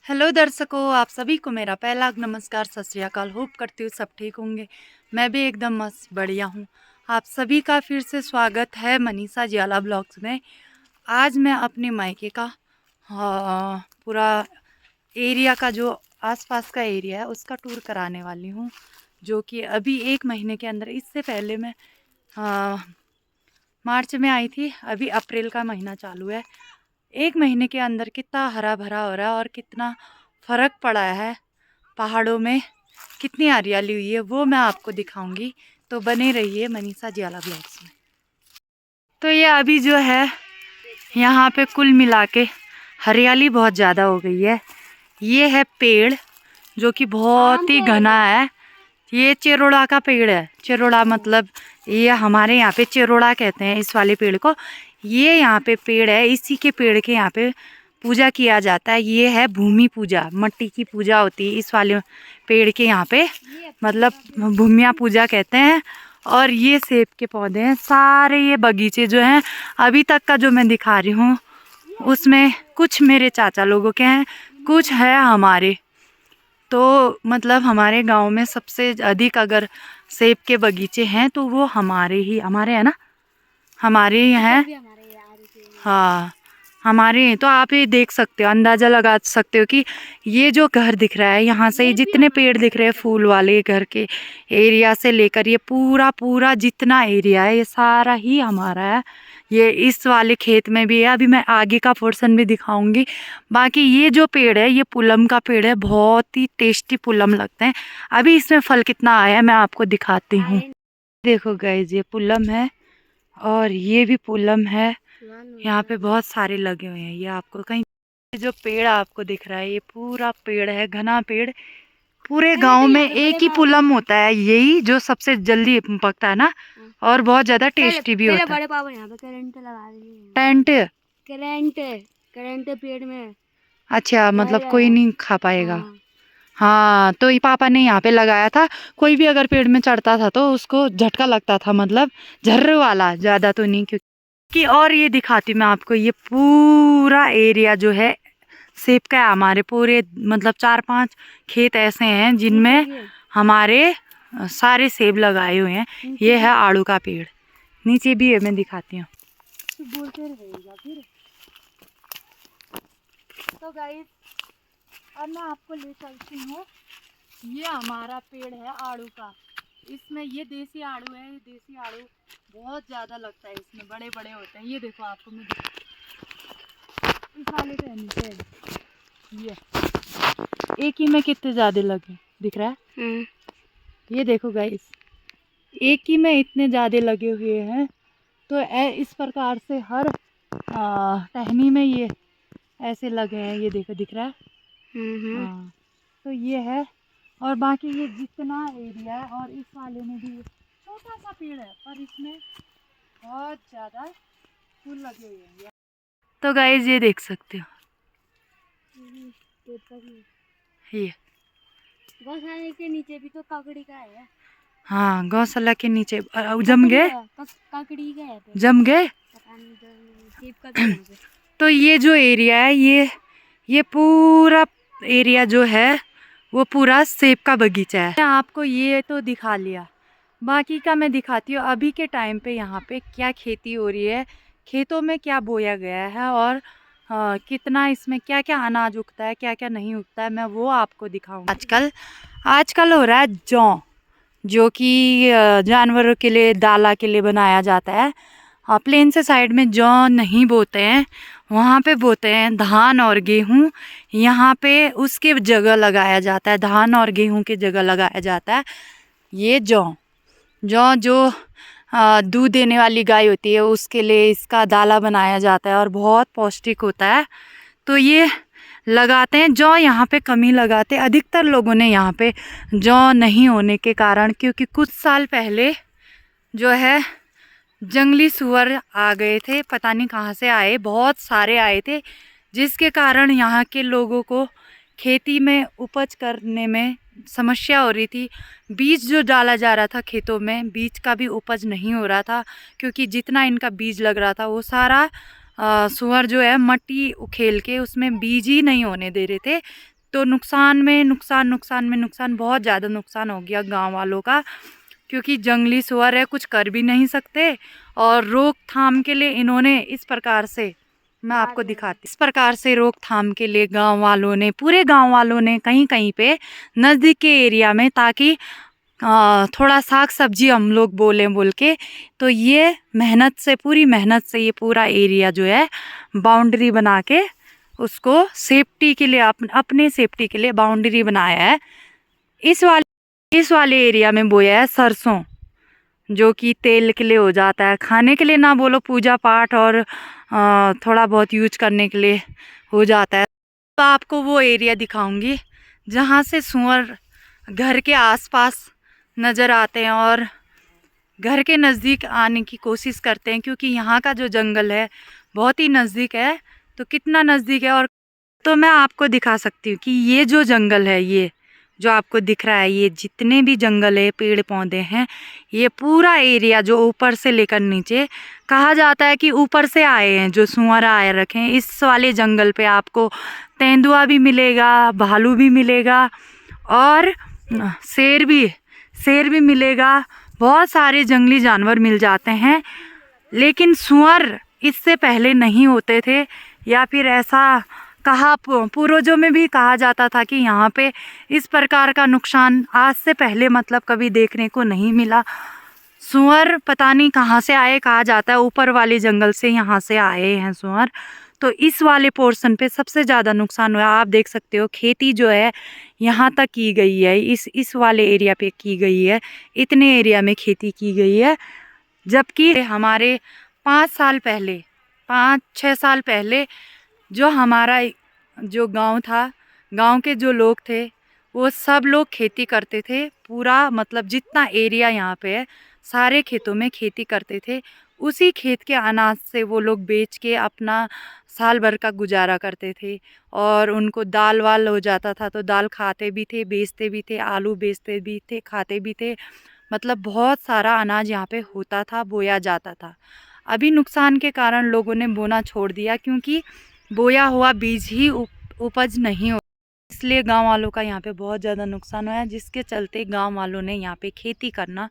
Hello दर्शकों, आप सभी को मेरा पहला नमस्कार, सत श्री अकाल। होप करती हूँ सब ठीक होंगे। मैं भी एकदम मस्त बढ़िया हूँ। आप सभी का फिर से स्वागत है मनीषा जियाला ब्लॉग्स में। आज मैं अपने मायके का पूरा एरिया का जो आसपास का एरिया है उसका टूर कराने वाली हूँ, जो कि अभी 1 महीने के अंदर। इससे पहले मैं मार्च में आई थी, अभी अप्रैल का महीना चालू है। 1 महीने के अंदर कितना हरा भरा हो रहा है और कितना फ़र्क पड़ा है पहाड़ों में, कितनी हरियाली हुई है वो मैं आपको दिखाऊंगी। तो बने रहिए मनीषा जियाला ब्लॉग्स में। तो ये अभी जो है यहाँ पे कुल मिला के हरियाली बहुत ज़्यादा हो गई है। ये है पेड़ जो कि बहुत ही घना है। ये चेरोड़ा का पेड़ है। चेरोड़ा मतलब ये हमारे यहाँ पे चेरोड़ा कहते हैं इस वाले पेड़ को। ये यहाँ पे पेड़ है, इसी के पेड़ के यहाँ पे पूजा किया जाता है। ये है भूमि पूजा, मट्टी की पूजा होती है इस वाले पेड़ के यहाँ पे, मतलब भूमिया पूजा कहते हैं। और ये सेब के पौधे हैं सारे। ये बगीचे जो हैं अभी तक का जो मैं दिखा रही हूँ उसमें कुछ मेरे चाचा लोगों के हैं, कुछ है हमारे। तो मतलब हमारे गांव में सबसे अधिक अगर सेब के बगीचे हैं तो वो हमारे है ना, हमारे ही हैं। हाँ, हमारे हैं। तो आप ये देख सकते हो, अंदाज़ा लगा सकते हो कि ये जो घर दिख रहा है, यहाँ से जितने पेड़ दिख रहे हैं फूल वाले घर के एरिया से लेकर ये पूरा पूरा जितना एरिया है ये सारा ही हमारा है। ये इस वाले खेत में भी है, अभी मैं आगे का पोर्शन भी दिखाऊंगी। बाकी ये जो पेड़ है ये पुलम का पेड़ है, बहुत ही टेस्टी पुलम लगते हैं। अभी इसमें फल कितना आया है मैं आपको दिखाती हूँ। देखो गाइस, ये पुलम है और ये भी पुलम है। यहाँ पे बहुत सारे लगे हुए हैं। ये आपको कहीं, जो पेड़ आपको दिख रहा है ये पूरा पेड़ है, घना पेड़। पूरे गांव में एक ही पुलम होता है, यही जो सबसे जल्दी पकता है ना, और बहुत ज्यादा टेस्टी भी होता है। बड़े पापा यहाँ पे करंट लगा रहे हैं। टेंट, करंट पेड़ में। अच्छा, मतलब कोई नहीं खा पाएगा। हाँ। हाँ, तो ये पापा ने यहाँ पे लगाया था। कोई भी अगर पेड़ में चढ़ता था तो उसको झटका लगता था, मतलब झर्र वाला, ज्यादा तो नहीं। क्योंकि और ये दिखाती मैं आपको, ये पूरा एरिया जो है सेब का है। हमारे पूरे मतलब 4-5 खेत ऐसे हैं जिनमें हमारे सारे सेब लगाए हुए हैं। ये है आड़ू का पेड़, नीचे भी है, मैं दिखाती हूँ। तो गाइस, अब मैं आपको ले चलती हूँ। ये हमारा पेड़ है आड़ू का। इसमें ये देसी आड़ू है। ये देसी आड़ू बहुत ज़्यादा लगता है, इसमें बड़े बड़े होते हैं। ये देखो आपको मैं इस वाले पे नीचे ये एक ही में कितने ज़्यादा लगे दिख रहा है। ये देखो गाइस, एक ही में इतने ज़्यादा लगे हुए हैं। तो इस प्रकार से हर टहनी में ये ऐसे लगे हैं। ये देखो दिख रहा है। हाँ, तो ये है। और बाकी ये जितना एरिया है, और इस वाले में भी छोटा सा पेड़ है पर इसमें बहुत ज़्यादा फूल लगे हुए हैं। तो गाइस, ये देख सकते हो, ये गौशाला के नीचे भी तो काकड़ी का है। हाँ, गौशाला के नीचे जम गए, काकड़ी का है। जम गए। पता नहीं, सेब का भी है। तो ये जो एरिया है ये पूरा एरिया जो है वो पूरा सेब का बगीचा है। मैं आपको ये तो दिखा लिया, बाकी का मैं दिखाती हूँ। अभी के टाइम पे यहाँ पे क्या खेती हो रही है, खेतों में क्या बोया गया है, और कितना इसमें क्या क्या अनाज उगता है, क्या क्या नहीं उगता है, मैं वो आपको दिखाऊंगी। आजकल हो रहा है जौ, जो कि जानवरों के लिए, दाला के लिए बनाया जाता है। प्लेन से साइड में जौ नहीं बोते हैं, वहाँ पे बोते हैं धान और गेहूँ। यहाँ पे उसके जगह लगाया जाता है, धान और गेहूँ के जगह लगाया जाता है ये जौ। जौ जो दूध देने वाली गाय होती है उसके लिए इसका दाला बनाया जाता है और बहुत पौष्टिक होता है। तो ये लगाते हैं जौ। यहाँ पे कमी लगाते, अधिकतर लोगों ने यहाँ पे जौ नहीं होने के कारण, क्योंकि कुछ साल पहले जो है जंगली सुअर आ गए थे, पता नहीं कहाँ से आए, बहुत सारे आए थे, जिसके कारण यहाँ के लोगों को खेती में उपज करने में समस्या हो रही थी। बीज जो डाला जा रहा था खेतों में, बीज का भी उपज नहीं हो रहा था, क्योंकि जितना इनका बीज लग रहा था वो सारा सुअर जो है मट्टी उखेल के उसमें बीज ही नहीं होने दे रहे थे, तो नुकसान में नुकसान बहुत ज़्यादा नुकसान हो गया गांव वालों का, क्योंकि जंगली सुअर है, कुछ कर भी नहीं सकते। और रोकथाम के लिए इन्होंने इस प्रकार से, मैं आपको दिखाती, इस प्रकार से रोकथाम के लिए गांव वालों ने, पूरे गांव वालों ने कहीं कहीं पे नज़दीक के एरिया में, ताकि थोड़ा साग सब्जी हम लोग बोल के, तो ये मेहनत से, पूरी मेहनत से ये पूरा एरिया जो है बाउंड्री बना के उसको सेफ्टी के लिए, अपने सेफ्टी के लिए बाउंड्री बनाया है। इस वाले एरिया में बोया है सरसों, जो कि तेल के लिए हो जाता है, खाने के लिए ना बोलो, पूजा पाठ और थोड़ा बहुत यूज करने के लिए हो जाता है। तो आपको वो एरिया दिखाऊंगी जहाँ से सूअर घर के आसपास नज़र आते हैं और घर के नज़दीक आने की कोशिश करते हैं, क्योंकि यहाँ का जो जंगल है बहुत ही नज़दीक है। तो कितना नज़दीक है, और तो मैं आपको दिखा सकती हूँ कि ये जो जंगल है, ये जो आपको दिख रहा है, ये जितने भी जंगल है, पेड़ पौधे हैं, ये पूरा एरिया जो ऊपर से लेकर नीचे, कहा जाता है कि ऊपर से आए हैं जो सूअर आए रखे हैं। इस वाले जंगल पे आपको तेंदुआ भी मिलेगा, भालू भी मिलेगा और शेर भी मिलेगा, बहुत सारे जंगली जानवर मिल जाते हैं। लेकिन सूअर इससे पहले नहीं होते थे, या फिर ऐसा कहा, पूर्वजों में भी कहा जाता था कि यहाँ पे इस प्रकार का नुकसान आज से पहले मतलब कभी देखने को नहीं मिला। सूअर पता नहीं कहाँ से आए, कहा जाता है ऊपर वाले जंगल से यहाँ से आए हैं सूअर। तो इस वाले पोर्शन पे सबसे ज़्यादा नुकसान हुआ। आप देख सकते हो खेती जो है यहाँ तक की गई है, इस वाले एरिया पे की गई है, इतने एरिया में खेती की गई है। जबकि हमारे 5-6 साल पहले जो हमारा जो गांव था, गांव के जो लोग थे, वो सब लोग खेती करते थे। पूरा मतलब जितना एरिया यहाँ पे है, सारे खेतों में खेती करते थे। उसी खेत के अनाज से वो लोग बेच के अपना साल भर का गुजारा करते थे, और उनको दाल वाल हो जाता था तो दाल खाते भी थे, बेचते भी थे, आलू बेचते भी थे, खाते भी थे। मतलब बहुत सारा अनाज यहाँ पे होता था, बोया जाता था। अभी नुकसान के कारण लोगों ने बोना छोड़ दिया, क्योंकि बोया हुआ बीज ही उपज नहीं हो, इसलिए गांव वालों का यहाँ पे बहुत ज़्यादा नुकसान हुआ है, जिसके चलते गांव वालों ने यहाँ पे खेती करना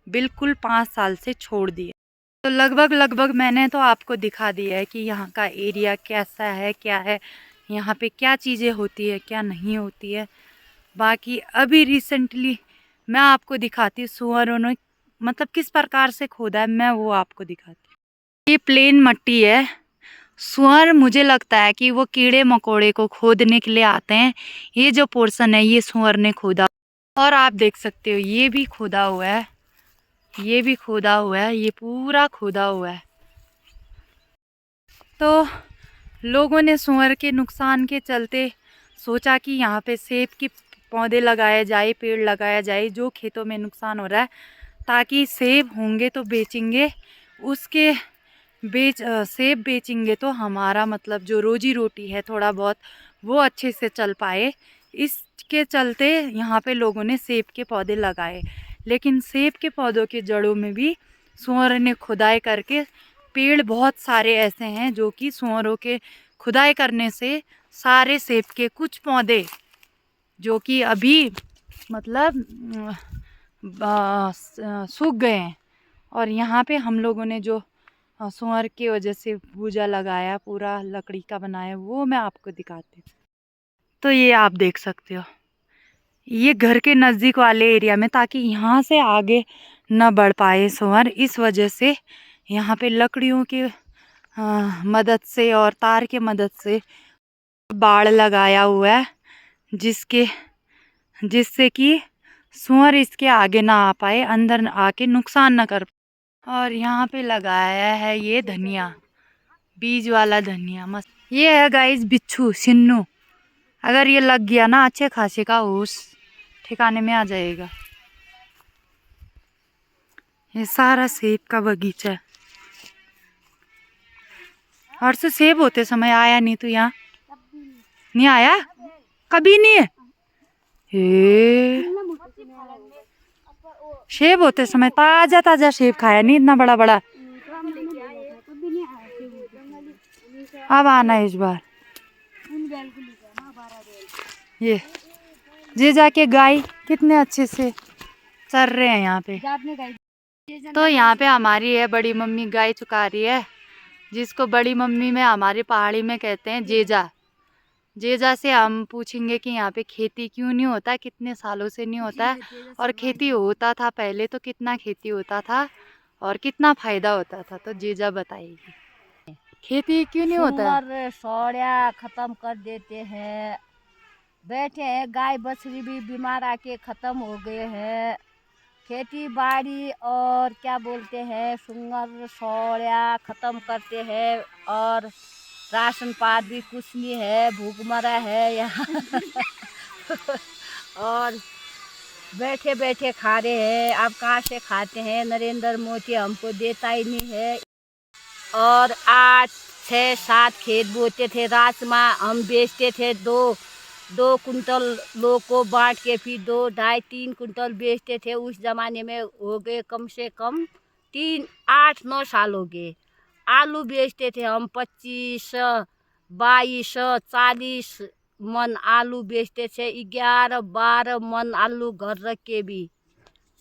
बिल्कुल 5 साल से छोड़ दिया। तो लगभग मैंने तो आपको दिखा दिया है कि यहाँ का एरिया कैसा है, क्या है, यहाँ पे क्या चीज़ें होती है, क्या नहीं होती है। बाकी अभी रिसेंटली मैं आपको दिखाती हूँ सूअरों ने मतलब किस प्रकार से खोदा है, मैं वो आपको दिखाती हूँ। ये प्लेन मट्टी है। सूअर मुझे लगता है कि वो कीड़े मकोड़े को खोदने के लिए आते हैं। ये जो पोर्शन है ये सूअर ने खोदा, और आप देख सकते हो ये भी खोदा हुआ है, ये भी खोदा हुआ है, ये पूरा खोदा हुआ है। तो लोगों ने सूअर के नुकसान के चलते सोचा कि यहाँ पे सेब के पौधे लगाए जाए, पेड़ लगाया जाए, जो खेतों में नुकसान हो रहा है, ताकि सेब होंगे तो बेचेंगे, उसके सेब बेचेंगे तो हमारा मतलब जो रोजी रोटी है थोड़ा बहुत वो अच्छे से चल पाए। इसके चलते यहाँ पे लोगों ने सेब के पौधे लगाए। लेकिन सेब के पौधों के जड़ों में भी सूअर ने खुदाई करके, पेड़ बहुत सारे ऐसे हैं जो कि सूअरों के खुदाई करने से सारे सेब के कुछ पौधे जो कि अभी मतलब सूख गए हैं। और यहाँ पे हम लोगों ने जो सूअर की वजह से भूजा लगाया, पूरा लकड़ी का बनाया, वो मैं आपको दिखाती हूँ। तो ये आप देख सकते हो, ये घर के नज़दीक वाले एरिया में, ताकि यहाँ से आगे न बढ़ पाए सूअर, इस वजह से यहाँ पे लकड़ियों के मदद से और तार के मदद से बाड़ लगाया हुआ है, जिससे कि सूअर इसके आगे ना आ पाए, अंदर आके नुकसान न कर। और यहाँ पे लगाया है ये धनिया, बीज वाला धनिया मस्त। ये है गाइस बिच्छू सिन्नू, अगर ये लग गया ना अच्छे खासे का उस ठिकाने में आ जाएगा। ये सारा सेब का बगीचा है। और से सेब होते समय आया नहीं तू यहाँ? नहीं आया कभी नहीं है? हे सेब होते समय ताजा ताजा सेब खाया नहीं, इतना बड़ा बड़ा। अब आना इस बार। ये जीजा के गाय कितने अच्छे से चर रहे हैं यहाँ पे। आपने गाय तो यहाँ पे हमारी है बड़ी मम्मी गाय चुका रही है, जिसको बड़ी मम्मी में हमारी पहाड़ी में कहते हैं जेजा। जेजा से हम पूछेंगे कि यहाँ पे खेती क्यों नहीं होता, कितने सालों से नहीं होता है, और खेती होता था पहले तो कितना खेती होता था और कितना फायदा होता था। तो जीजा बताएगी खेती क्यों नहीं होता है। सुअर सौड़िया खत्म कर देते हैं, बैठे हैं गाय बछड़ी भी बीमार आके खत्म हो गए हैं। खेती बाड़ी और क्या बोलते हैं सुअर सौड़िया खत्म करते हैं, और राशन पात भी कुछ नहीं है, भूखमरा है यहाँ और बैठे बैठे खा रहे हैं। अब कहाँ से खाते हैं, नरेंद्र मोदी हमको देता ही नहीं है। और 8-6-7 खेत बोते थे, राजमा हम बेचते थे, 2 कुंटल लोग को बांट के फिर 2-2.5-3 कुंटल बेचते थे। उस जमाने में हो गए कम से कम 8-9 साल हो गए। आलू बेचते थे हम 25, 22, 40 मन आलू बेचते थे, 11-12 मन आलू घर रख के भी।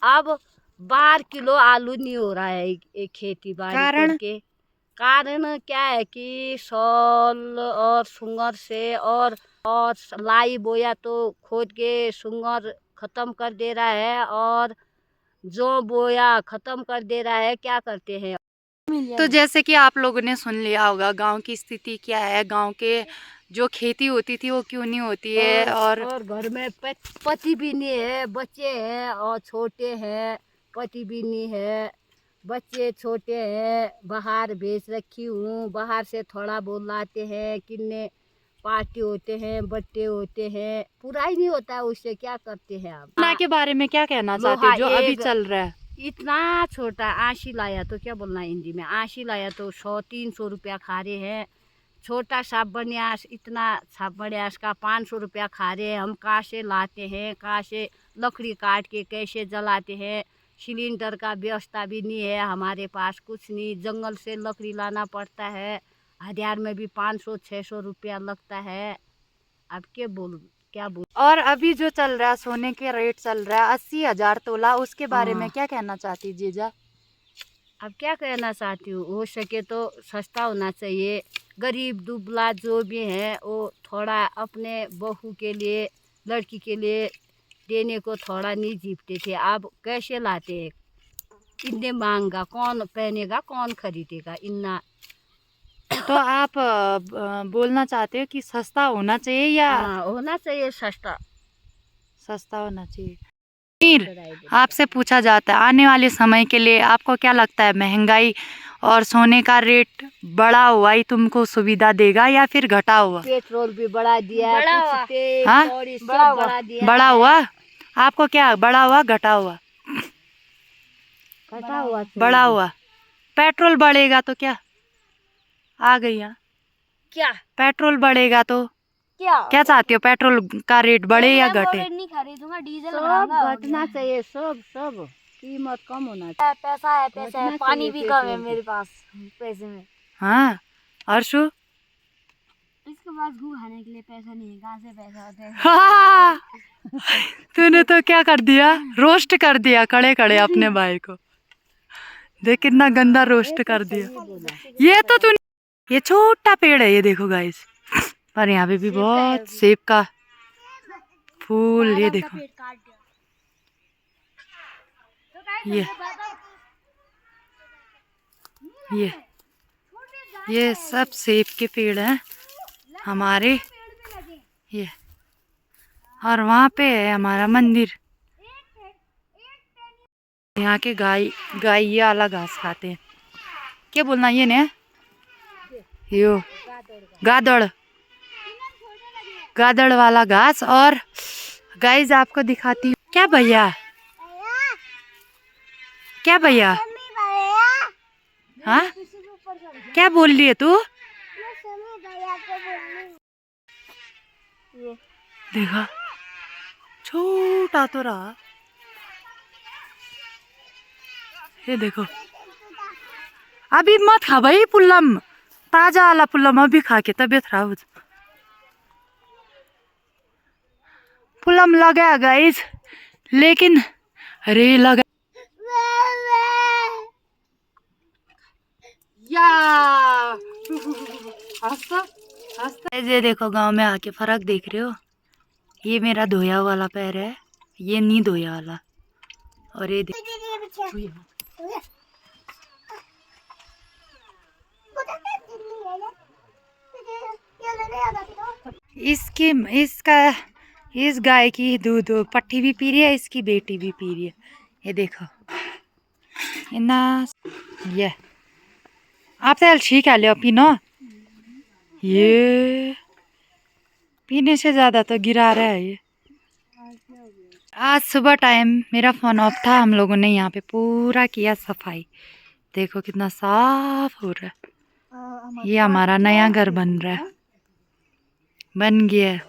अब 12 किलो आलू नहीं हो रहा है एक खेती बाड़ी करके। कारण क्या है कि सौल और सुंगर से और लाई बोया तो खोद के सुंगर खत्म कर दे रहा है, और जो बोया खत्म कर दे रहा है। क्या करते हैं। तो जैसे कि आप लोगों ने सुन लिया होगा गांव की स्थिति क्या है, गांव के जो खेती होती थी वो क्यों नहीं होती है, और घर में पति भी नहीं है, बच्चे हैं और छोटे हैं, पति भी नहीं है, बच्चे छोटे हैं, बाहर भेज रखी हूँ। बाहर से थोड़ा बहुत लाते हैं, किन्ने पार्टी होते हैं, बट्टे होते हैं, पूरा ही नहीं होता है उससे। क्या करते हैं आप ना के बारे में क्या कहना चाहते हो जो अभी चल रहा है। इतना छोटा आशी लाया तो क्या बोलना है हिंदी में, आशी लाया तो 100-300 रुपया खा रहे हैं। छोटा साब बनियास, इतना साब बनियास का 500 रुपया खा रहे हैं। हम कहाँ से लाते हैं, कहाँ से लकड़ी काट के कैसे जलाते हैं। सिलेंडर का व्यवस्था भी नहीं है हमारे पास, कुछ नहीं, जंगल से लकड़ी लाना पड़ता है। हथियार में भी 500-600 रुपया लगता है। अब क्या बोल। और अभी जो चल रहा है सोने के रेट चल रहा है 80,000 तोला, उसके बारे में क्या कहना चाहती जीजा। अब क्या कहना चाहती हूँ, हो सके तो सस्ता होना चाहिए। गरीब दुबला जो भी है वो थोड़ा अपने बहू के लिए, लड़की के लिए देने को थोड़ा नहीं जीपते थे। अब कैसे लाते हैं, इतने महंगा कौन पहनेगा, कौन खरीदेगा इतना। तो आप बोलना चाहते हो कि सस्ता होना चाहिए या होना चाहिए सस्ता। सस्ता होना चाहिए। आपसे पूछा जाता है आने वाले समय के लिए आपको क्या लगता है, महंगाई और सोने का रेट बढ़ा हुआ ही तुमको सुविधा देगा या फिर घटा हुआ। पेट्रोल भी बढ़ा दिया, हाँ बढ़ा हुआ। आपको क्या बढ़ा हुआ घटा हुआ। बढ़ा हुआ। पेट्रोल बढ़ेगा तो क्या आ गई यहाँ, क्या पेट्रोल बढ़ेगा तो क्या चाहती हो, पेट्रोल का रेट बढ़े या घटे। नहीं खरीदूंगा, डीजल घटना चाहिए। सब कीमत कम होना चाहिए। पैसा है, पैसा है, पानी भी कम है मेरे पास पैसे में। हाँ अर्शु इसके पास घू खाने के लिए पैसा नहीं है, कहाँ से पैसा होता है। तूने तो क्या कर दिया, रोस्ट कर दिया खड़े खड़े अपने भाई को। देख कितना गंदा रोस्ट कर दिया। ये तो तूने, ये छोटा पेड़ है ये देखो गाइस, पर यहाँ पे भी बहुत सेब का फूल, ये देखो ये सब सेब के पेड़ हैं हमारे ये। और वहाँ पे है हमारा मंदिर। यहाँ के गाय ये अलग घास खाते हैं, क्या बोलना ये ने यो गादड़ वाला घास। और गाइस आपको दिखाती हूँ। क्या भैया हाँ क्या बोल रही है तू। देखा छोटा तो रहा, ये देखो। अभी मत खा भाई पुल्लम, ताजा वाला पुल्लम अभी खा के तबीयत खराब हो। पुलम लगा गाइस, लेकिन अरे लगा या हंसता हंसता। ये देखो गांव में आके फर्क देख रहे हो, ये मेरा धोया वाला पैर है, ये नहीं धोया वाला। और ये इसकी इसका इस गाय की दूध पट्टी भी पी रही है, इसकी बेटी भी पी रही है। ये देखो इतना ये आप तो ठीक है, ले पीनो। ये पीने से ज्यादा तो गिरा रहा है ये। आज सुबह टाइम मेरा फोन ऑफ था, हम लोगों ने यहाँ पे पूरा किया सफाई। देखो कितना साफ हो रहा है। ये हमारा नया घर बन रहा है, बन गया है।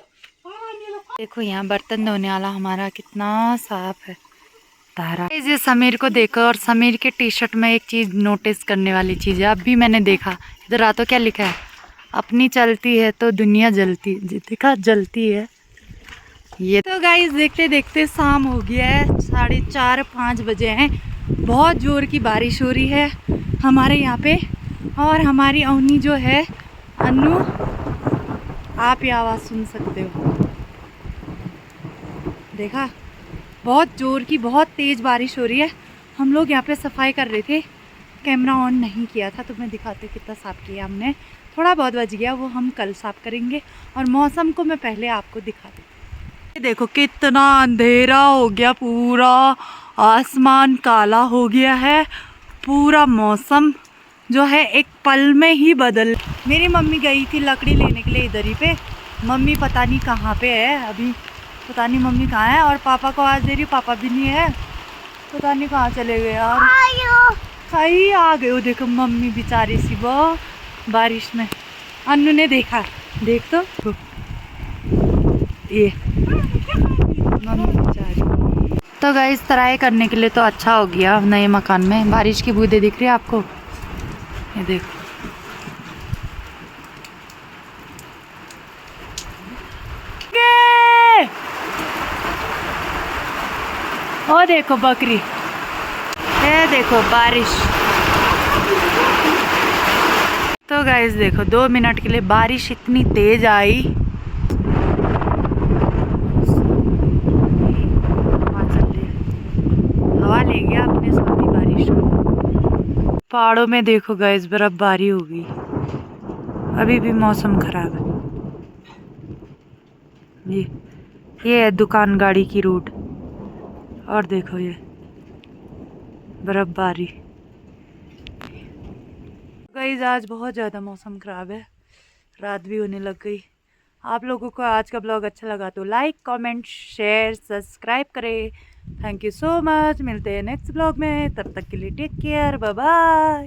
देखो यहाँ बर्तन धोने वाला हमारा कितना साफ है तारा। ये समीर को देखो, और समीर के टी शर्ट में एक चीज नोटिस करने वाली चीज है, अभी मैंने देखा इधर आ तो क्या लिखा है, अपनी चलती है तो दुनिया जलती, देखा जलती है। ये तो गाइस देखते देखते शाम हो गया है, 4:30-5 बजे हैं। बहुत जोर की बारिश हो रही है हमारे यहाँ पे, और हमारी अवनी जो है अन्नू, आप ये आवाज़ सुन सकते हो। देखा बहुत जोर की बहुत तेज़ बारिश हो रही है। हम लोग यहाँ पे सफाई कर रहे थे, कैमरा ऑन नहीं किया था, तो मैं दिखाते कितना साफ़ किया हमने। थोड़ा बहुत बच गया, वो हम कल साफ़ करेंगे। और मौसम को मैं पहले आपको दिखा दूँ। देखो कितना अंधेरा हो गया, पूरा आसमान काला हो गया है, पूरा मौसम जो है एक पल में ही बदल। मेरी मम्मी गई थी लकड़ी लेने के लिए इधर ही पे, मम्मी पता नहीं कहाँ पे है अभी, पता नहीं मम्मी कहाँ है। और पापा को आज दे रही, पापा भी नहीं है, पता नहीं कहाँ चले गए यार, कहीं आ गए हो। देखो मम्मी बेचारी सी वो बारिश में, अन्नू ने देखा, देख तो ये मम्मी बेचारी। तो गाइस तराई करने के लिए तो अच्छा हो गया नए मकान में। बारिश की बूंदें दिख रही है आपको, ये देखो। ओ देखो बकरी, ये देखो बारिश। तो गाइस देखो 2 मिनट के लिए बारिश इतनी तेज आई, हवा ले गया अपने साथ ही बारिश को। पहाड़ों में देखो गाइस बर्फबारी हो गई, अभी भी मौसम खराब है। ये है दुकान गाड़ी की रूट, और देखो ये बर्फबारी। गाइस आज बहुत ज़्यादा मौसम ख़राब है, रात भी होने लग गई। आप लोगों को आज का ब्लॉग अच्छा लगा तो लाइक कमेंट शेयर सब्सक्राइब करें। थैंक यू सो मच, मिलते हैं नेक्स्ट ब्लॉग में, तब तक के लिए टेक केयर, बाय बाय।